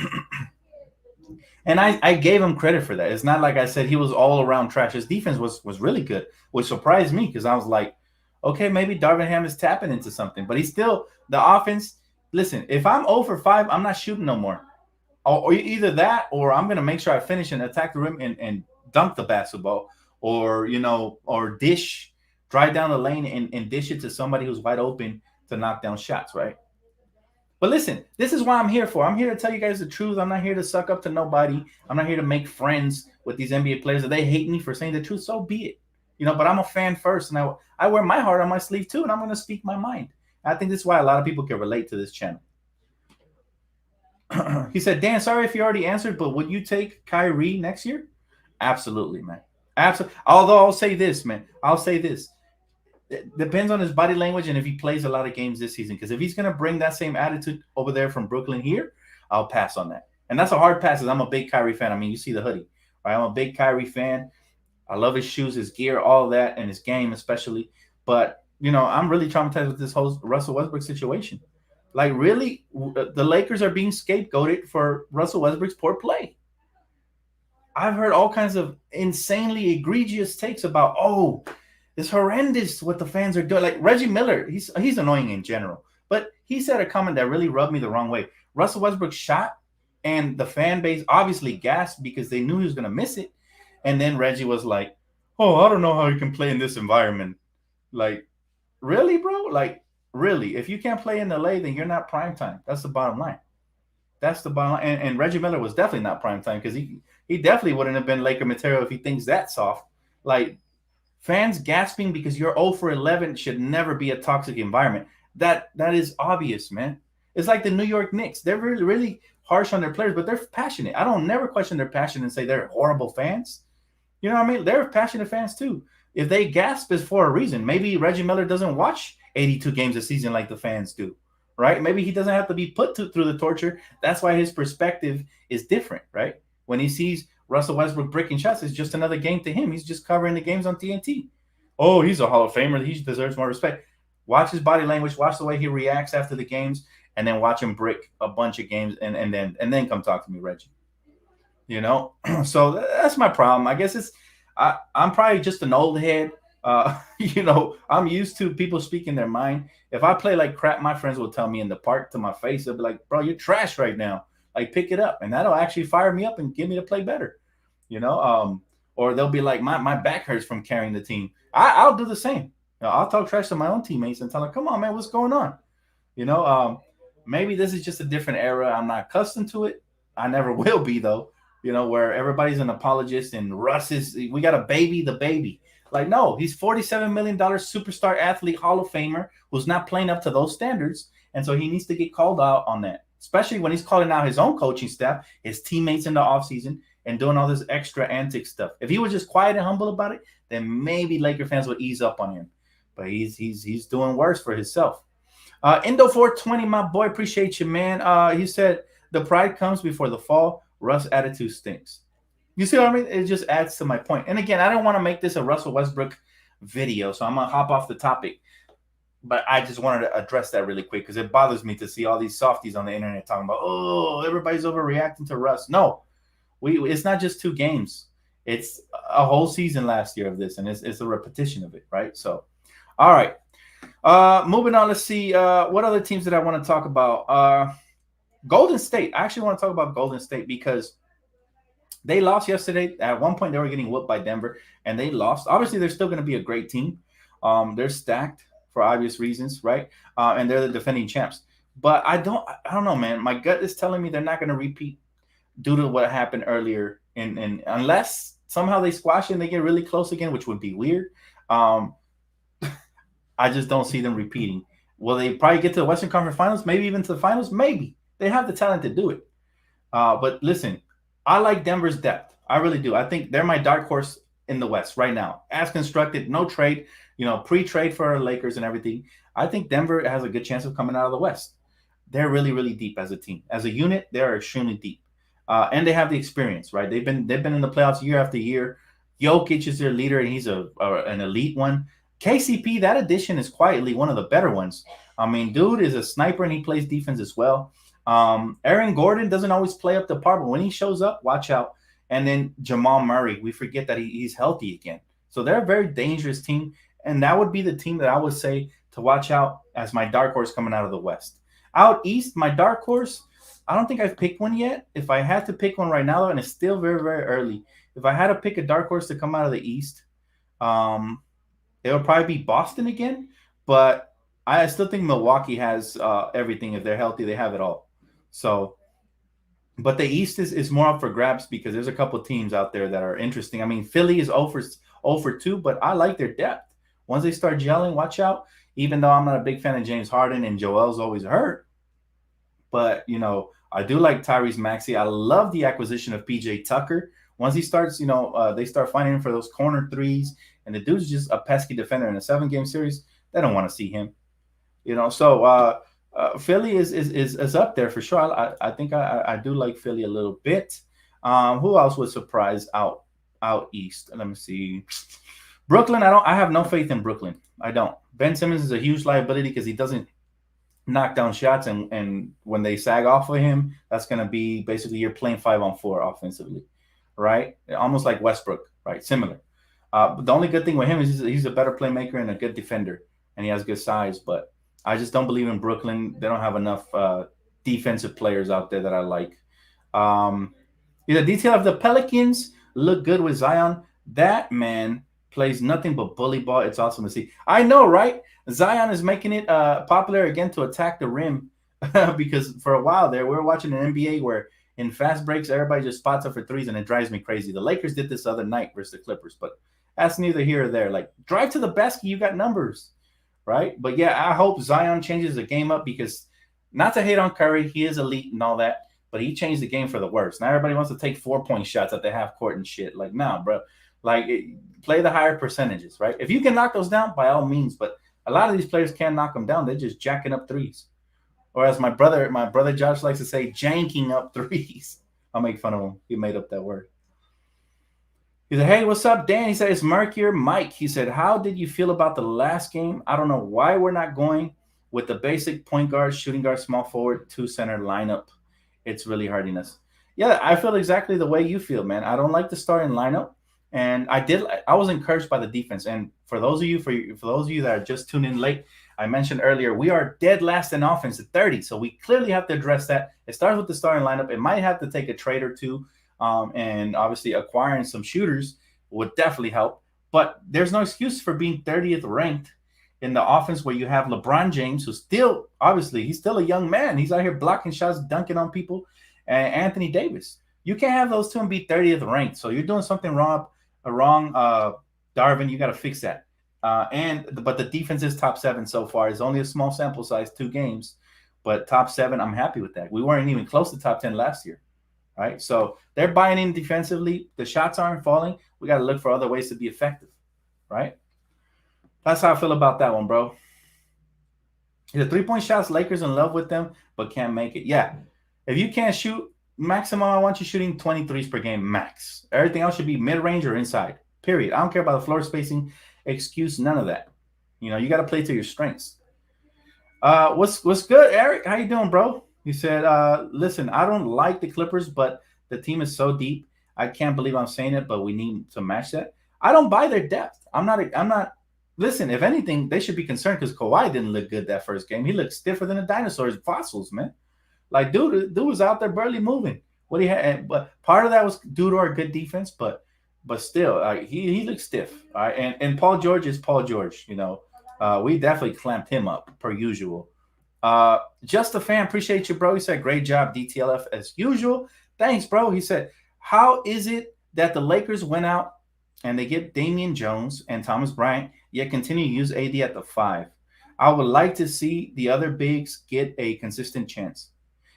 and I gave him credit for that. It's not like I said he was all around trash. His defense was really good, which surprised me because I was like, okay, maybe Darvingham is tapping into something. But he's still the offense. Listen, if I'm 0 for 5, I'm not shooting no more. Or either that, or I'm going to make sure I finish and attack the rim and dunk the basketball, or dish, drive down the lane and dish it to somebody who's wide open to knock down shots, right? But listen, this is why I'm here for. I'm here to tell you guys the truth. I'm not here to suck up to nobody. I'm not here to make friends with these NBA players. If they hate me for saying the truth, so be it. But I'm a fan first, and I wear my heart on my sleeve too, and I'm going to speak my mind. I think this is why a lot of people can relate to this channel. He said, Dan, sorry if you already answered, but would you take Kyrie next year? Absolutely, man. Absolutely. Although I'll say this, man. It depends on his body language and if he plays a lot of games this season. Because if he's going to bring that same attitude over there from Brooklyn here, I'll pass on that. And that's a hard pass because I'm a big Kyrie fan. I mean, you see the hoodie, right? I'm a big Kyrie fan. I love his shoes, his gear, all that, and his game especially. But, I'm really traumatized with this whole Russell Westbrook situation. Like, really, the Lakers are being scapegoated for Russell Westbrook's poor play. I've heard all kinds of insanely egregious takes about, oh, it's horrendous what the fans are doing. Like Reggie Miller, he's annoying in general. But he said a comment that really rubbed me the wrong way. Russell Westbrook shot, and the fan base obviously gasped because they knew he was going to miss it. And then Reggie was like, oh, I don't know how he can play in this environment. Like, really, bro? Like, really? If you can't play in LA, then you're not primetime. That's the bottom line. That's the bottom line. And Reggie Miller was definitely not primetime because he definitely wouldn't have been Laker material if he thinks that soft. Like, fans gasping because you're 0 for 11 should never be a toxic environment. That is obvious, man. It's like the New York Knicks. They're really, really harsh on their players, but they're passionate. I don't never question their passion and say they're horrible fans. You know what I mean? They're passionate fans too. If they gasp, it's for a reason. Maybe Reggie Miller doesn't watch 82 games a season like the fans do, right? Maybe he doesn't have to be put through the torture. That's why his perspective is different, right? When he sees Russell Westbrook breaking shots, it's just another game to him. He's just covering the games on TNT. Oh, he's a Hall of Famer. He deserves more respect. Watch his body language. Watch the way he reacts after the games, and then watch him brick a bunch of games, and then come talk to me, Reggie. you know. So that's my problem. I guess I'm probably just an old head. You know, I'm used to people speaking their mind. If I play like crap, my friends will tell me in the park to my face. They'll be like, "Bro, you're trash right now. Like, pick it up," and that'll actually fire me up and get me to play better. You know, or they'll be like, "My back hurts from carrying the team." I'll do the same. I'll talk trash to my own teammates and tell them, "Come on, man, what's going on?" You know, maybe this is just a different era. I'm not accustomed to it. I never will be though. You know, where everybody's an apologist and Russ is. We got a baby, the baby. Like, no, he's $47 million superstar athlete, Hall of Famer, who's not playing up to those standards, and so he needs to get called out on that. Especially when he's calling out his own coaching staff, his teammates in the offseason, and doing all this extra antic stuff. If he was just quiet and humble about it, then maybe Laker fans would ease up on him. But he's doing worse for himself. Indo 420, my boy, appreciate you, man. He said the pride comes before the fall. Russ attitude stinks. You see what I mean? It just adds to my point. And again, I don't want to make this a Russell Westbrook video, so I'm gonna hop off the topic. But I just wanted to address that really quick because it bothers me to see all these softies on the internet talking about, oh, everybody's overreacting to Russ. No, it's not just 2 games. It's a whole season last year of this, and it's a repetition of it, right? So, all right. Moving on, let's see. What other teams did I want to talk about? Golden State. I actually want to talk about Golden State because they lost yesterday. At one point, they were getting whooped by Denver, and they lost. Obviously, they're still going to be a great team. They're stacked for obvious reasons, right? And they're the defending champs. But I don't know, man. My gut is telling me they're not going to repeat due to what happened earlier. And unless somehow they squash it and they get really close again, which would be weird. I just don't see them repeating. Will they probably get to the Western Conference Finals? Maybe even to the finals? Maybe. They have the talent to do it. But listen, I like Denver's depth. I really do. I think they're my dark horse in the West right now. As constructed, no trade, pre-trade for our Lakers and everything. I think Denver has a good chance of coming out of the West. They're really, really deep as a team. As a unit, they're extremely deep. And they have the experience, right? They've been in the playoffs year after year. Jokic is their leader, and he's an elite one. KCP, that addition is quietly one of the better ones. I mean, dude is a sniper and he plays defense as well. Aaron Gordon doesn't always play up to par, but when he shows up, watch out. And then Jamal Murray, we forget that he's healthy again. So they're a very dangerous team, and that would be the team that I would say to watch out as my dark horse coming out of the West. Out East, my dark horse, I don't think I've picked one yet. If I had to pick one right now, and it's still very, very early, if I had to pick a dark horse to come out of the East, it would probably be Boston again, but I still think Milwaukee has everything. If they're healthy, they have it all. So, but the East is more up for grabs because there's a couple of teams out there that are interesting. I mean, Philly is 0 for 2, but I like their depth. Once they start gelling, watch out. Even though I'm not a big fan of James Harden and Joel's always hurt, but I do like Tyrese Maxey. I love the acquisition of PJ Tucker. Once he starts, they start finding him for those corner threes. And the dude's just a pesky defender in a 7-game series. They don't want to see him, So Philly is up there for sure. I think I do like Philly a little bit. Who else was surprised out east? Let me see. Brooklyn. I have no faith in Brooklyn. I don't. Ben Simmons is a huge liability because he doesn't knock down shots, and when they sag off of him, that's going to be basically you're playing 5-on-4 offensively, right? Almost like Westbrook, right? Similar. The only good thing with him is he's a better playmaker and a good defender, and he has good size. But I just don't believe in Brooklyn. They don't have enough defensive players out there that I like. The detail of the Pelicans look good with Zion. That man plays nothing but bully ball. It's awesome to see. I know, right? Zion is making it popular again to attack the rim because for a while there, we were watching an NBA where in fast breaks, everybody just spots up for threes, and it drives me crazy. The Lakers did this other night versus the Clippers, but that's neither here or there. Like, drive to the basket, you got numbers, right? But yeah, I hope Zion changes the game up because not to hate on Curry, he is elite and all that, but he changed the game for the worse. Now everybody wants to take 4-point shots at the half court and shit. Like, nah, bro. Like, play the higher percentages, right? If you can knock those down, by all means, but a lot of these players can't knock them down. They're just jacking up threes. Or as my brother Josh likes to say, janking up threes. I'll make fun of him. He made up that word. He said, hey, what's up, Dan? He said, it's Mercury Mike. He said, how did you feel about the last game? I don't know why we're not going with the basic point guard, shooting guard, small forward, 2 center lineup. It's really hurting us. Yeah, I feel exactly the way you feel, man. I don't like the starting lineup, and I was encouraged by the defense. And for those of you, for those of you that are just tuned in late, I mentioned earlier we are dead last in offense at 30, so we clearly have to address that. It starts with the starting lineup. It might have to take a trade or two, and obviously acquiring some shooters would definitely help. But there's no excuse for being 30th ranked in the offense where you have LeBron James, who's still obviously he's still a young man. He's out here blocking shots, dunking on people, and Anthony Davis. You can't have those two and be 30th ranked. So you're doing something wrong, Darvin. You got to fix that. But the defense is top 7 so far. It's only a small sample size, 2 games, but top 7. I'm happy with that. We weren't even close to top 10 last year, right? So they're buying in defensively. The shots aren't falling. We got to look for other ways to be effective, right? That's how I feel about that one, bro. The 3-point shots, Lakers in love with them, but can't make it. Yeah, if you can't shoot maximum, I want you shooting 23s per game max. Everything else should be mid-range or inside. Period. I don't care about the floor spacing, excuse, none of that. You got to play to your strengths. What's good, Eric? How you doing, bro? He said, listen, I don't like the Clippers, but the team is so deep. I can't believe I'm saying it, but we need to match that. I don't buy their depth. I'm not. Listen, if anything, they should be concerned because Kawhi didn't look good that first game. He looked stiffer than a dinosaur's fossils, man. Like, dude was out there barely moving. What he had, but part of that was due to our good defense, but still, he looks stiff. All right, and Paul George is Paul George. We definitely clamped him up per usual. Just a fan, appreciate you, bro. He said, great job, DTLF as usual. Thanks, bro. He said, how is it that the Lakers went out and they get Damian Jones and Thomas Bryant, yet continue to use AD at the 5? I would like to see the other bigs get a consistent chance.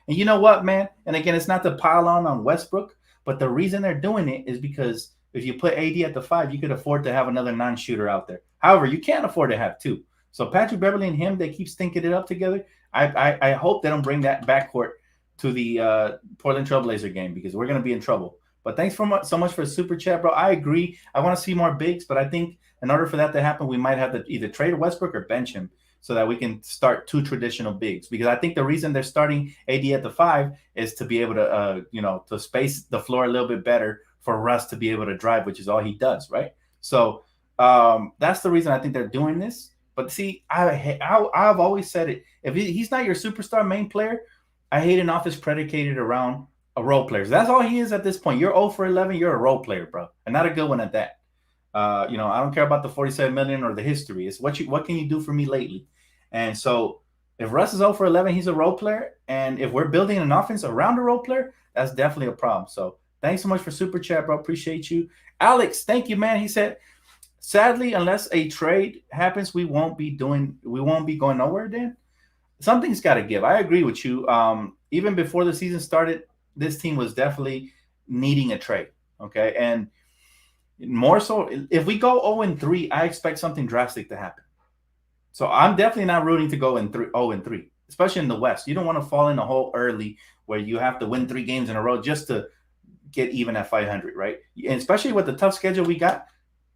And you know what, man? And again, it's not to pile on Westbrook, but the reason they're doing it is because if you put AD at the 5, you could afford to have another non-shooter out there. However, you can't afford to have 2. So Patrick Beverly and him, they keep stinking it up together. I hope they don't bring that backcourt to the Portland Trailblazer game because we're going to be in trouble. But thanks so much for the super chat, bro. I agree. I want to see more bigs, but I think in order for that to happen, we might have to either trade Westbrook or bench him so that we can start 2 traditional bigs. Because I think the reason they're starting AD at the 5 is to be able to, to space the floor a little bit better for Russ to be able to drive, which is all he does, right? So that's the reason I think they're doing this. But see, I've always said it. If he's not your superstar main player, I hate an offense predicated around a role player. So that's all he is at this point. You're 0 for 11. You're a role player, bro, and not a good one at that. I don't care about the 47 million or the history. It's what can you do for me lately? And so if Russ is 0 for 11, he's a role player. And if we're building an offense around a role player, that's definitely a problem. So thanks so much for super chat, bro. Appreciate you. Alex, thank you, man. He said, sadly, unless a trade happens, we won't be going nowhere then. Something's got to give. I agree with you. Even before the season started, this team was definitely needing a trade. Okay. And more so, if we go 0-3, I expect something drastic to happen. So I'm definitely not rooting to go 0-3, especially in the West. You don't want to fall in a hole early where you have to win 3 games in a row just to get even at 500, right? And especially with the tough schedule we got,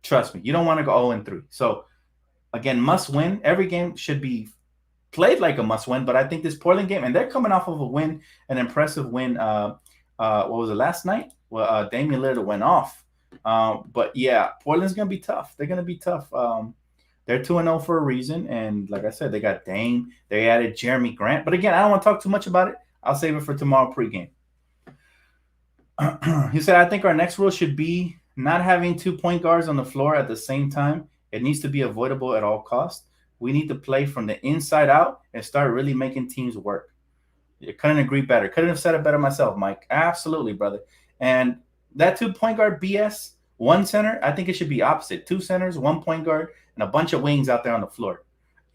trust me, you don't want to go 0-3. So again, must win. Every game should be played like a must win, but I think this Portland game, and they're coming off of a win, an impressive win. What was it, last night? Well, Damian Lillard went off. But yeah, Portland's gonna be tough. They're gonna be tough. They're 2-0 for a reason, and like I said, they got Dame. They added Jeremy Grant, but again, I don't want to talk too much about it. I'll save it for tomorrow pregame. He said, I think our next rule should be not having 2 point guards on the floor at the same time. It needs to be avoidable at all costs. We need to play from the inside out and start really making teams work. You couldn't agree better. Couldn't have said it better myself, Mike. Absolutely, brother. And that 2 point guard BS, 1 center, I think it should be opposite. 2 centers, 1 point guard, and a bunch of wings out there on the floor.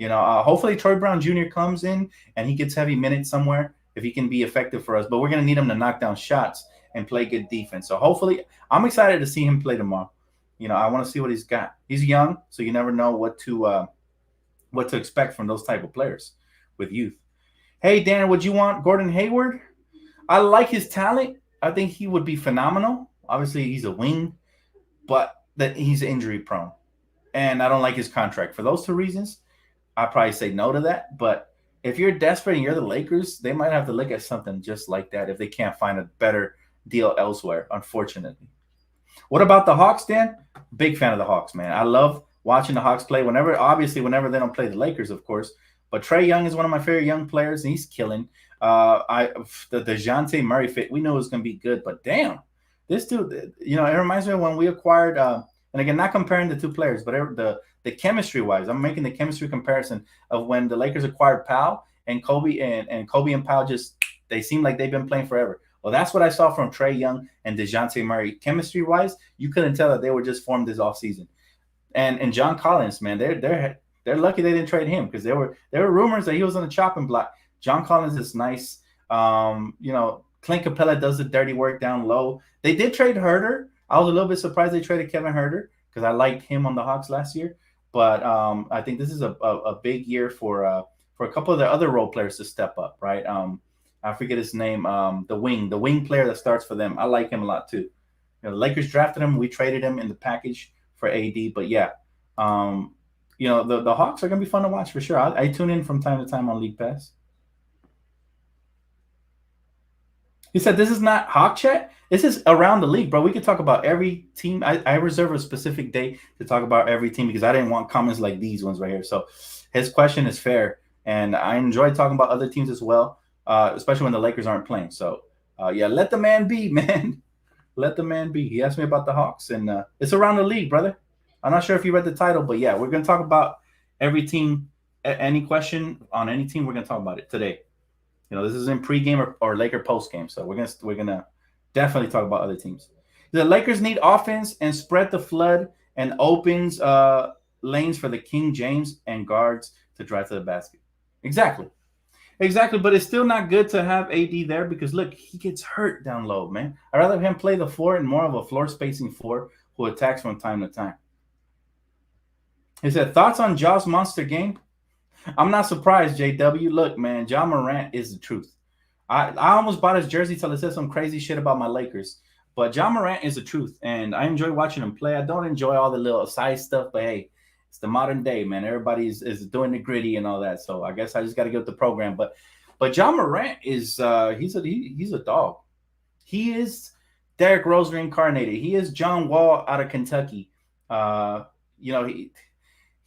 Hopefully Troy Brown Jr. comes in and he gets heavy minutes somewhere if he can be effective for us. But we're going to need him to knock down shots and play good defense. So hopefully, I'm excited to see him play tomorrow. I want to see what he's got. He's young, so you never know what to expect from those type of players with youth. Hey, Dan, would you want Gordon Hayward? I like his talent. I think he would be phenomenal. Obviously, he's a wing, but that he's injury prone. And I don't like his contract. For those 2 reasons, I'd probably say no to that. But if you're desperate and you're the Lakers, they might have to look at something just like that if they can't find a better deal elsewhere, unfortunately. What about the Hawks, Dan? Big fan of the Hawks, man. I love watching the Hawks play. Whenever they don't play the Lakers, of course. But Trae Young is one of my favorite young players, and he's killing. I the Dejounte Murray fit. We knew it was going to be good, but damn, this dude. It reminds me of when we acquired. And again, not comparing the two players, but the chemistry wise, I'm making the chemistry comparison of when the Lakers acquired Powell and Kobe, and Kobe and Powell just they seem like they've been playing forever. Well, that's what I saw from Trae Young and Dejounte Murray. Chemistry wise, you couldn't tell that they were just formed this offseason. And John Collins, man, they're lucky they didn't trade him, because there were rumors that he was on the chopping block. John Collins is nice. Clint Capella does the dirty work down low. They did trade Herter. I was a little bit surprised they traded Kevin Herter, because I liked him on the Hawks last year. But I think this is a big year for a couple of the other role players to step up, right? I forget his name. The wing player that starts for them. I like him a lot too. The Lakers drafted him. We traded him in the package for AD. But yeah, the Hawks are gonna be fun to watch for sure. I tune in from time to time on League Pass. He said this is not Hawk Chat. This is around the league, bro. We could talk about every team. I reserve a specific day to talk about every team, because I didn't want comments like these ones right here. So his question is fair, and I enjoy talking about other teams as well, especially when the Lakers aren't playing. So yeah, let the man be, man. Let the man be. He asked me about the Hawks, and it's around the league, brother. I'm not sure if you read the title, but yeah, we're gonna talk about every team. Any question on any team, we're gonna talk about it today. This is in pregame or Laker postgame, so we're gonna definitely talk about other teams. The Lakers need offense and spread the flood and opens lanes for the King James and guards to drive to the basket. Exactly. But it's still not good to have AD there, because look, he gets hurt down low, man. I'd rather him play the four and more of a floor spacing four who attacks from time to time. He said, thoughts on Ja's monster game? I'm not surprised, JW. Look, man, Ja Morant is the truth. I almost bought his jersey till it said some crazy shit about my Lakers. But Ja Morant is the truth, and I enjoy watching him play. I don't enjoy all the little side stuff, but hey, it's the modern day, man. Everybody is doing the gritty and all that. So I guess I just got to get with the program. But Ja Morant is he's a dog. He is Derrick Rose reincarnated. He is John Wall out of Kentucky.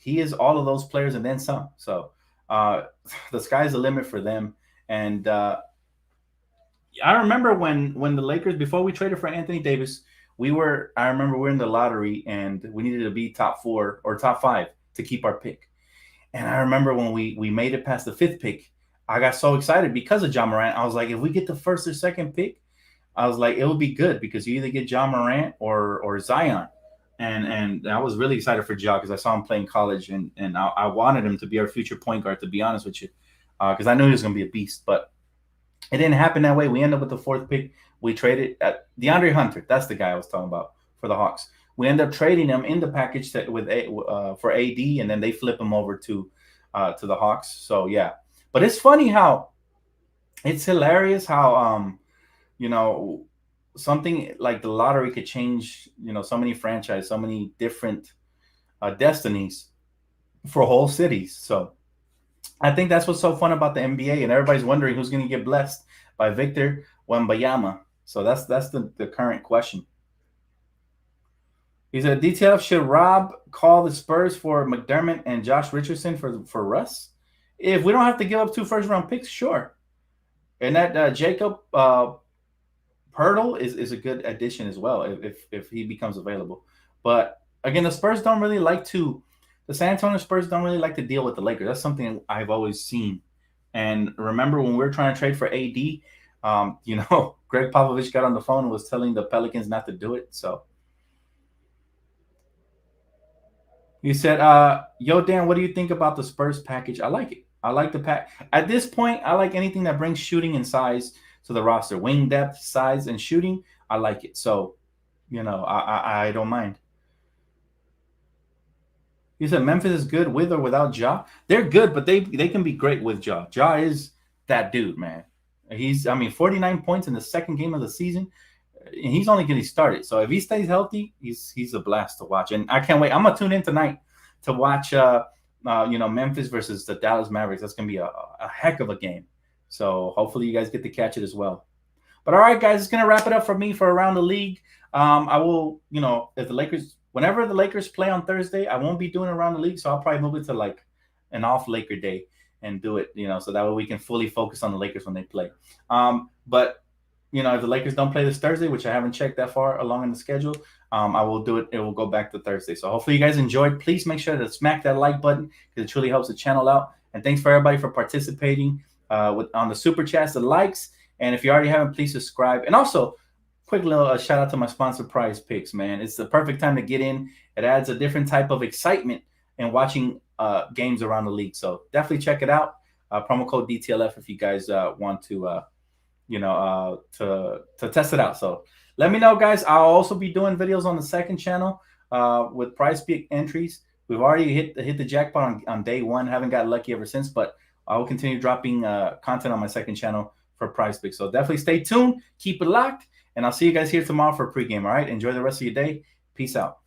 He is all of those players and then some. So the sky's the limit for them. And I remember when the Lakers, before we traded for Anthony Davis, I remember we're in the lottery and we needed to be top 4 or top 5 to keep our pick. And I remember when we made it past the 5th pick, I got so excited because of Ja Morant. I was like, if we get the 1st or 2nd pick, I was like, it'll be good, because you either get Ja Morant or Zion. And I was really excited for Ja, because I saw him play in college, and I wanted him to be our future point guard, to be honest with you, because I knew he was going to be a beast. But it didn't happen that way. We ended up with the 4th pick. We traded at DeAndre Hunter. That's the guy I was talking about for the Hawks. We ended up trading him in the package for AD, and then they flip him over to the Hawks. So yeah, but it's funny how it's hilarious how something like the lottery could change so many franchises, so many different destinies for whole cities. So I think that's what's so fun about the NBA, and everybody's wondering who's going to get blessed by Victor Wembanyama. So that's the current question. He said, Dtlf, should Rob call the Spurs for McDermott and Josh Richardson for Russ? If we don't have to give up 2 first-round picks, sure. And that Jacob Pirtle is a good addition as well if he becomes available. But again, the San Antonio Spurs don't really like to deal with the Lakers. That's something I've always seen. And remember when we were trying to trade for AD, Greg Popovich got on the phone and was telling the Pelicans not to do it. So he said, yo, Dan, what do you think about the Spurs package? I like it. I like the pack. At this point, I like anything that brings shooting and size to the roster. Wing depth, size, and shooting, I like it. So, I don't mind. You said Memphis is good with or without Ja. They're good, but they can be great with Ja. Ja is that dude, man. He's 49 points in the 2nd game of the season, and he's only getting started. So if he stays healthy, he's a blast to watch. And I can't wait. I'm gonna tune in tonight to watch Memphis versus the Dallas Mavericks. That's gonna be a heck of a game. So hopefully you guys get to catch it as well. But all right, guys, it's gonna wrap it up for me for Around the League. I will, if the Lakers, whenever the Lakers play on Thursday, I won't be doing Around the League, so I'll probably move it to like an off Laker day and do it, so that way we can fully focus on the Lakers when they play. But if the Lakers don't play this Thursday, which I haven't checked that far along in the schedule, I will do it. It will go back to Thursday. So hopefully you guys enjoyed. Please make sure to smack that like button because it truly helps the channel out. And thanks for everybody for participating on the super chats, the likes. And if you already haven't, please subscribe. And also, quick little shout out to my sponsor, Prize Picks, man. It's the perfect time to get in. It adds a different type of excitement in watching games around the league. So definitely check it out. Promo code DTLF if you guys want to to test it out. So let me know, guys. I'll also be doing videos on the second channel with Prize Pick entries. We've already hit the jackpot on day one. Haven't got lucky ever since, but I will continue dropping content on my second channel for Prize Pick. So definitely stay tuned, keep it locked, and I'll see you guys here tomorrow for pregame. All right, enjoy the rest of your day. Peace out.